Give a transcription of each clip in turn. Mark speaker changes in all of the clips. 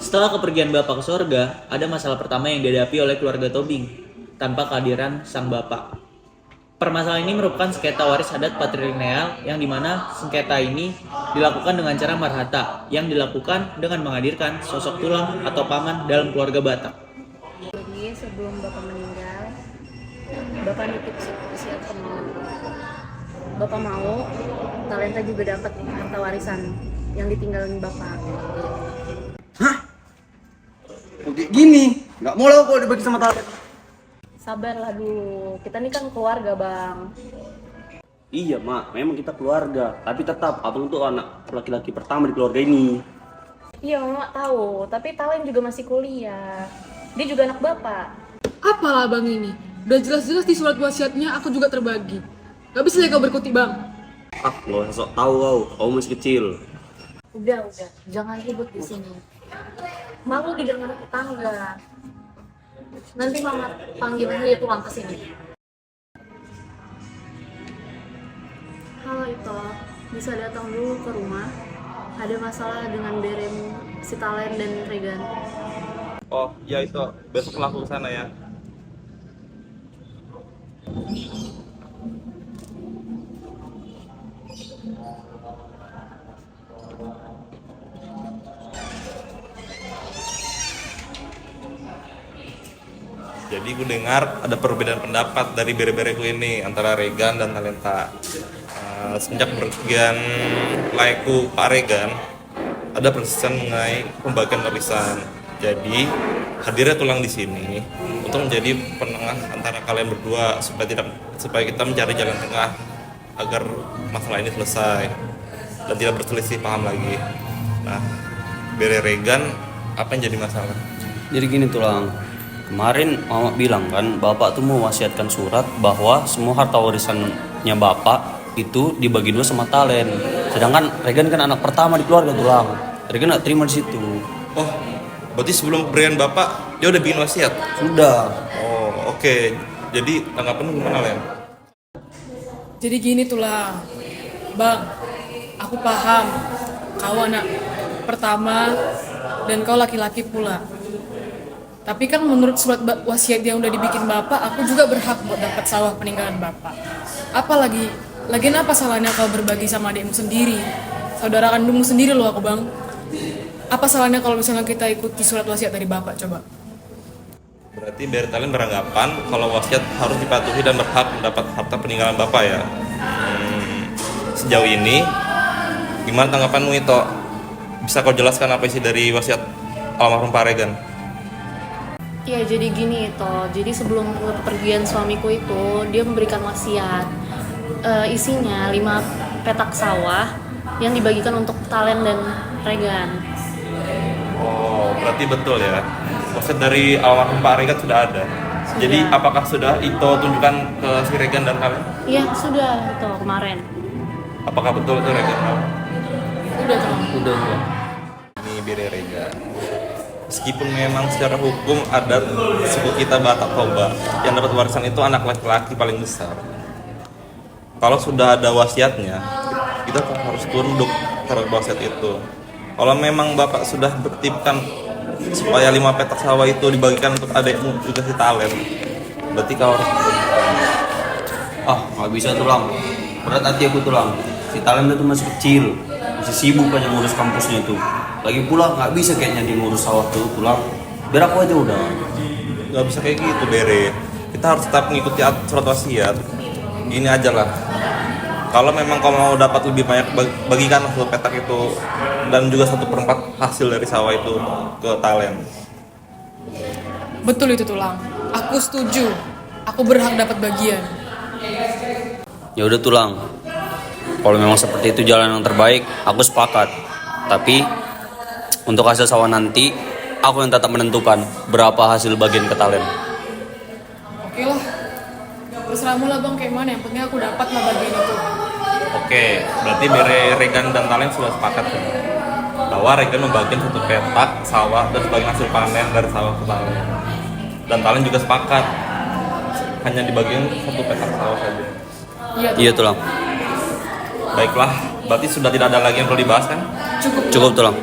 Speaker 1: Setelah kepergian bapak ke surga, ada masalah pertama yang dihadapi oleh keluarga Tobing tanpa kehadiran sang bapak. Permasalahan ini merupakan sengketa waris adat patrilineal yang dimana sengketa ini dilakukan dengan cara marhata yang dilakukan dengan menghadirkan sosok tulang atau paman dalam keluarga Batak.
Speaker 2: Jadi sebelum bapak meninggal, bapak nitip wasiat ke mau. Bapak mau talenta juga dapat harta warisan yang ditinggalin bapak.
Speaker 3: Kayak gini, nggak mau lah kalau dibagi sama talent.
Speaker 2: Sabarlah dulu, kita ini kan keluarga bang.
Speaker 3: Iya mak, memang kita keluarga, tapi tetap abang tuh anak laki-laki pertama di keluarga ini.
Speaker 2: Iya mama tahu, tapi talent juga masih kuliah. Dia juga anak bapak.
Speaker 4: Apalah bang ini? Udah jelas-jelas di surat wasiatnya aku juga terbagi. Gak bisa ya kau berkutik bang?
Speaker 3: Nggak usah sok tahu kau masih kecil.
Speaker 2: Udah, jangan ribut di sini. Malu didengar tetangga. Nanti mama panggil dia pulang ke sini. Halo Ito, bisa datang dulu ke rumah? Ada masalah dengan Berem, si Talen dan Regan.
Speaker 5: Oh ya itu, besok laku ke sana ya. Jadi gue dengar ada perbedaan pendapat dari bere-bereku ini antara Regan dan Talenta. Semenjak pergian laiku Pak Regan, ada perselisihan mengenai pembagian warisan. Jadi hadirnya tulang di sini untuk menjadi penengah antara kalian berdua supaya kita mencari jalan tengah agar masalah ini selesai dan tidak berselisih paham lagi. Nah, bere Regan apa yang jadi masalah?
Speaker 3: Jadi gini tulang, kemarin mama bilang kan bapak tuh mau wasiatkan surat bahwa semua harta warisannya bapak itu dibagi dua sama talent. Sedangkan Regan kan anak pertama di keluarga tulang. Regan nggak terima di situ.
Speaker 5: Oh, berarti sebelum pemberian bapak dia udah bikin wasiat?
Speaker 3: Sudah.
Speaker 5: Oh, oke. Jadi tanggapan lu gimana, Len?
Speaker 4: Jadi gini tulah, bang, aku paham kau anak pertama dan kau laki-laki pula. Tapi kan menurut surat wasiat yang udah dibikin bapak, aku juga berhak buat dapat sawah peninggalan bapak. Lagian apa salahnya kau berbagi sama adikmu sendiri? Saudara kandungmu sendiri loh aku bang. Apa salahnya kalau misalnya kita ikuti surat wasiat dari bapak coba?
Speaker 5: Berarti biar kalian beranggapan kalau wasiat harus dipatuhi dan berhak mendapat harta peninggalan bapak ya. Sejauh ini, gimana tanggapanmu itu? Bisa kau jelaskan apa isi dari wasiat almarhum Pak Regan?
Speaker 2: Ya jadi gini itu, jadi sebelum kepergian suamiku itu dia memberikan wasiat. Isinya 5 petak sawah yang dibagikan untuk Talen dan Regan.
Speaker 5: Oh, berarti betul ya. Wasiat dari almarhum Pak Regan sudah ada.
Speaker 2: Sudah.
Speaker 5: Jadi apakah sudah itu tunjukkan ke si Regan dan kalian?
Speaker 2: Iya sudah itu kemarin.
Speaker 5: Apakah betul itu Regan?
Speaker 4: Udah bang.
Speaker 3: Udah.
Speaker 5: Ini bere Regan. Meskipun memang secara hukum adat suku kita Batak Toba yang dapat warisan itu anak laki-laki paling besar. Kalau sudah ada wasiatnya, kita harus tunduk terhadap wasiat itu. Kalau memang bapak sudah bertitipkan supaya 5 petak sawah itu dibagikan untuk adikmu juga si Talen, berarti kau harus
Speaker 3: Nggak bisa tulang. Berat hati aku tulang. Si talent itu masih kecil, masih sibuk aja ngurus kampusnya tuh. Lagi pula nggak bisa kayaknya dia ngurus sawah tuh tulang. Biar aku aja udah.
Speaker 5: nggak bisa kayak gitu bere. Kita harus tetap mengikuti surat wasiat. Gini aja lah. Kalau memang kau mau dapat lebih banyak, bagikan 1 petak itu dan juga 1/4 hasil dari sawah itu ke Talen.
Speaker 4: Betul itu tulang. Aku setuju. Aku berhak dapat bagian.
Speaker 3: Ya udah tulang. Kalau memang seperti itu jalan yang terbaik, aku sepakat. Tapi untuk hasil sawah nanti, aku yang tetap menentukan berapa hasil bagian ke talent.
Speaker 4: Oke lah. Terserahmu lah bang kayak mana. Yang penting aku dapat lah bagian itu.
Speaker 5: Oke, berarti bere Regan dan Talen sudah sepakat ya? Bahwa Regan membagikan 1 petak sawah dan sebagian hasil panen dari sawah ke Talen. Dan Talen juga sepakat hanya dibagikan 1 petak sawah saja.
Speaker 3: Iya tulang.
Speaker 5: Baiklah, berarti sudah tidak ada lagi yang perlu dibahas kan?
Speaker 4: Cukup.
Speaker 3: Cukup tulang.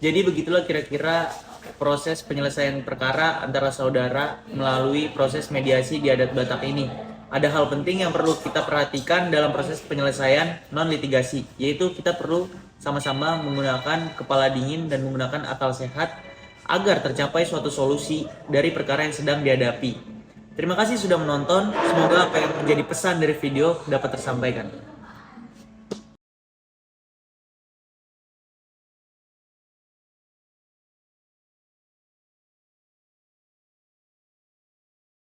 Speaker 1: Jadi begitulah kira-kira proses penyelesaian perkara antara saudara melalui proses mediasi di adat Batak ini. Ada hal penting yang perlu kita perhatikan dalam proses penyelesaian non-litigasi, yaitu kita perlu sama-sama menggunakan kepala dingin dan menggunakan akal sehat agar tercapai suatu solusi dari perkara yang sedang dihadapi. Terima kasih sudah menonton, semoga apa yang menjadi pesan dari video dapat tersampaikan.